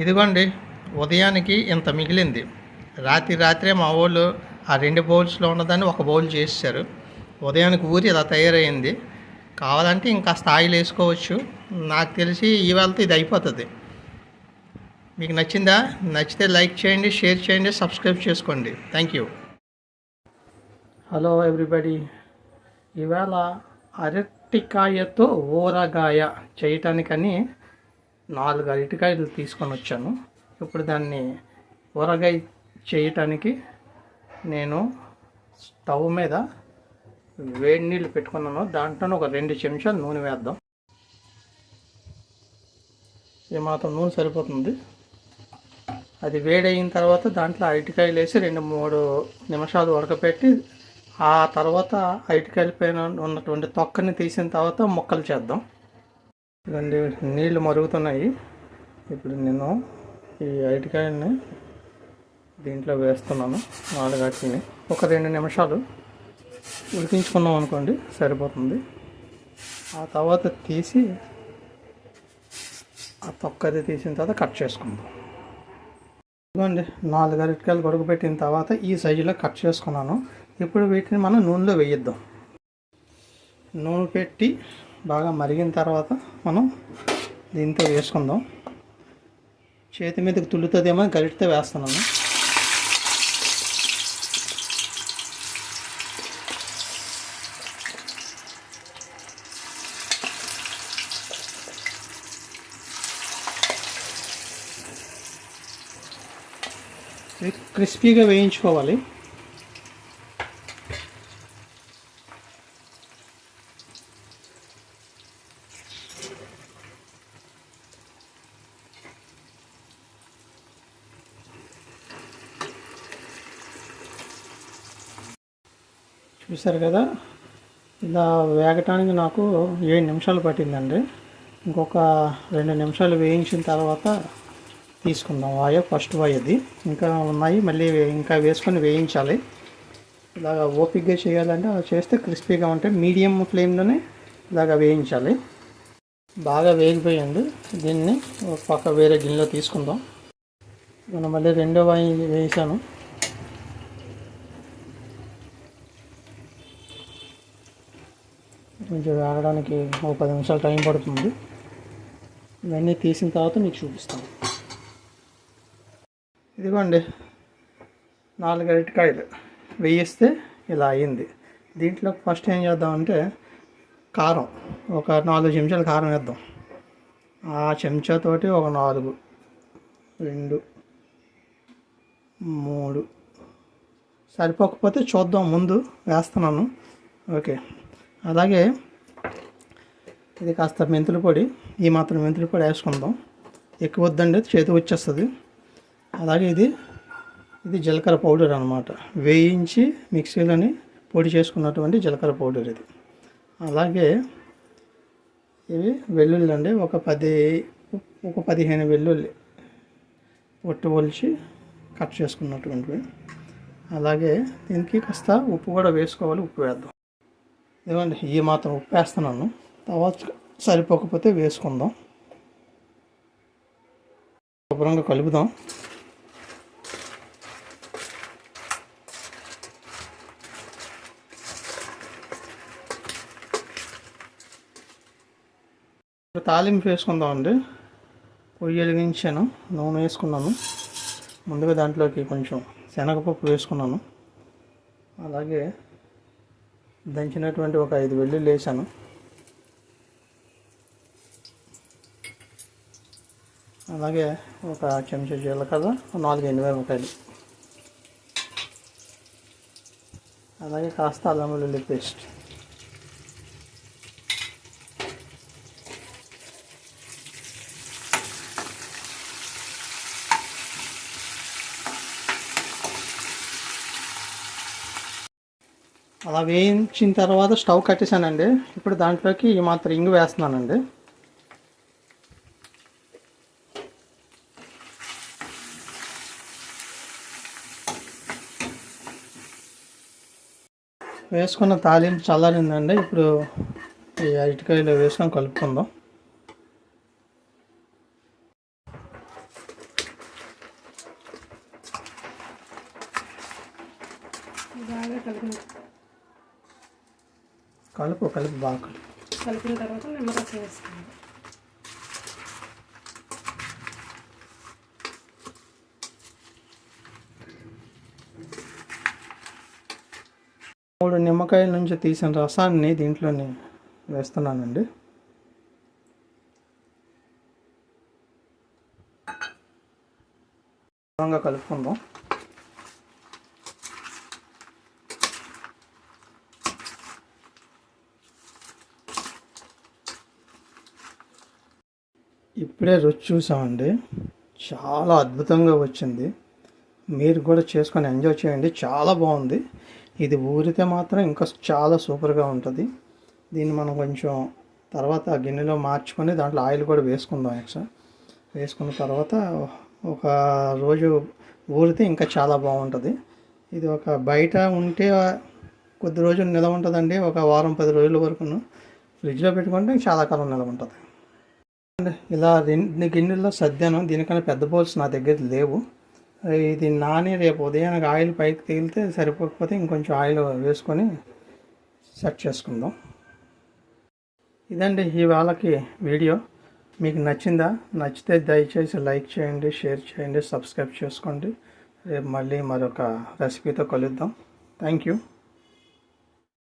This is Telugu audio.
ఇదిగోండి, ఉదయానికి ఇంత మిగిలింది. రాత్రే మా వాళ్ళు ఆ 2 బౌల్స్లో ఉన్నదాన్ని ఒక బౌల్ చేసేసారు. ఉదయానికి ఊరి ఇలా తయారైంది. కావాలంటే ఇంకాస్త ఆయిల్ వేసుకోవచ్చు. నాకు తెలిసి ఇవాళతో ఇది అయిపోతుంది. మీకు నచ్చిందా? నచ్చితే లైక్ చేయండి, షేర్ చేయండి, సబ్స్క్రైబ్ చేసుకోండి. Thank you. Hello everybody. ఇవాళ అరటికాయతో ఊరగాయ చేయటానికని 4 అరటికాయలు తీసుకొని వచ్చాను. ఇప్పుడు దాన్ని ఊరగాయ చేయటానికి నేను స్టవ్ మీద వేడి నీళ్ళు పెట్టుకున్నాను. దాంట్లో ఒక 2 చెంచాలు నూనె వేద్దాం. ఈ మాత్రం నూనె సరిపోతుంది. అది వేడయిన తర్వాత దాంట్లో అరటికాయలు వేసి 2-3 నిమిషాలు ఉడకపెట్టి ఆ తర్వాత అరటికాయల పైన ఉన్నటువంటి తొక్కని తీసిన తర్వాత ముక్కలు చేద్దాం. ఇదండి, నీళ్లు మరుగుతున్నాయి. ఇప్పుడు నేను ఈ అరటికాయలని దీంట్లో వేస్తున్నాను. 4 అరటిని ఒక 2 నిమిషాలు ఉడికించుకున్నాం అనుకోండి, సరిపోతుంది. ఆ తర్వాత తీసి ఆ తొక్కది తీసిన తర్వాత కట్ చేసుకుందాం. ఇదిగోండి, 4 అరటికాయలు ఉడకబెట్టిన తర్వాత ఈ సైజులో కట్ చేసుకున్నాను. ఇప్పుడు వీటిని మనం నూనెలో వేయిద్దాం. నూనె పెట్టి బాగా మరిగిన తర్వాత మనం దీంతో వేసుకుందాం. చేతి మీదకి తుల్లుతుందేమో గరిటితో వేస్తున్నాను. క్రిస్పీగా వేయించుకోవాలి. చూసారు కదా, ఇలా వేగటానికి నాకు 7 నిమిషాలు పట్టిందండి. ఇంకొక 2 నిమిషాలు వేయించిన తర్వాత తీసుకుందాం. ఫస్ట్ వాయది ఇంకా ఉన్నాయి, మళ్ళీ ఇంకా వేసుకొని వేయించాలి. ఇలాగ ఓపిక్గా చేయాలంటే అలా చేస్తే క్రిస్పీగా ఉంటాయి. మీడియం ఫ్లేమ్లోనే ఇలాగ వేయించాలి. బాగా వేగిపోయింది. దీన్ని ఒక పక్క వేరే గిన్నెలో తీసుకుందాం. నేను మళ్ళీ 2వ వాయి వేసాను. కొంచెం వేగడానికి ఒక 10 నిమిషాలు టైం పడుతుంది. ఇవన్నీ తీసిన తర్వాత మీకు చూపిస్తాను. ఇదిగోండి, 4 అరటికాయలు వేయిస్తే ఇలా అయింది. దీంట్లో ఫస్ట్ ఏం చేద్దామంటే కారం, ఒక 4 చెంచాలు కారం వేద్దాం. ఆ చెంచాతోటి ఒక 4, 2, 3 సరిపోకపోతే చూద్దాం, ముందు వేస్తున్నాను. ఓకే. అలాగే ఇది కాస్త మెంతుల పొడి, ఈ మాత్రం మెంతుల పొడి వేసుకుందాం. ఎక్కువ వద్దండి, చేతి వచ్చేస్తుంది. అలాగే ఇది జీలకర్ర పౌడర్ అనమాట, వేయించి మిక్సీలోని పొడి చేసుకున్నటువంటి జీలకర్ర పౌడర్ ఇది. అలాగే ఇవి వెల్లుల్లి అండి, ఒక 15 వెల్లుల్లి పొట్టు ఒలిచి కట్ చేసుకున్నటువంటివి. అలాగే దీనికి కాస్త ఉప్పు కూడా వేసుకోవాలి. ఉప్పు వేద్దాం. ఇదిగోండి, ఈ మాత్రం ఉప్పు వేస్తున్నాను. తర్వాత సరిపోకపోతే వేసుకుందాం. శుభ్రంగా కలుపుదాం. తాలింపు వేసుకుందాం అండి. పొయ్యి వెలిగించాను, నూనె వేసుకున్నాను. ముందుగా దాంట్లోకి కొంచెం శనగపప్పు వేసుకున్నాను. అలాగే దంచినటువంటి ఒక 5 వెల్లుల్లి వేసాను. అలాగే ఒక చెంచా జీలకర్ర, 4 ఎండుమిరపకాయలు, అలాగే కాస్త అల్లం వెల్లుల్లి పేస్ట్. అలా వేయించిన తర్వాత స్టవ్ కట్టేసానండి. ఇప్పుడు దాంట్లోకి ఈ మాత్రం ఇంగు వేస్తున్నానండి. వేసుకున్న తాలింపు చల్లారిందండి. ఇప్పుడు ఈ అరటికాయలో వేసుకొని కలుపుకుందాం. బాగా కలుపు బాగా కలిపిన తర్వాత నిమ్మరసం వేసుకోవాలి. మూడు నిమ్మకాయల నుంచి తీసిన రసాన్ని దీంట్లోని వేస్తున్నానండి. బాగా కలుపుకుందాం. ఇప్పుడే రుచి చూసామండి, చాలా అద్భుతంగా వచ్చింది. మీరు కూడా చేసుకొని ఎంజాయ్ చేయండి, చాలా బాగుంది. ఇది ఊరితే మాత్రం ఇంకా చాలా సూపర్గా ఉంటుంది. దీన్ని మనం కొంచెం తర్వాత గిన్నెలో మార్చుకొని దాంట్లో ఆయిల్ కూడా వేసుకుందాం. ఎక్స్ట్రా వేసుకున్న తర్వాత ఒక రోజు ఊరితే ఇంకా చాలా బాగుంటుంది. ఇది ఒక బయట ఉంటే కొద్ది రోజులు నిలవ ఉంటుందండి. ఒక వారం 10 రోజుల వరకును ఫ్రిడ్జ్లో పెట్టుకుంటే చాలా కాలం నిలవ ఉంటుంది. ఇలా 2 గిన్నెల్లో సర్దాను. దీనికన్నా పెద్ద బౌల్స్ నా దగ్గర లేవు. ఇది నాని రేపు ఉదయానికి ఆయిల్ పైకి తేలితే సరిపోకపోతే ఇంకొంచెం ఆయిల్ వేసుకొని సెట్ చేసుకుందాం. ఇదండి ఇవాళకి వీడియో. మీకు నచ్చిందా? నచ్చితే దయచేసి లైక్ చేయండి, షేర్ చేయండి, సబ్స్క్రైబ్ చేసుకోండి. రేపు మళ్ళీ మరొక రెసిపీతో కలుద్దాం. Thank you.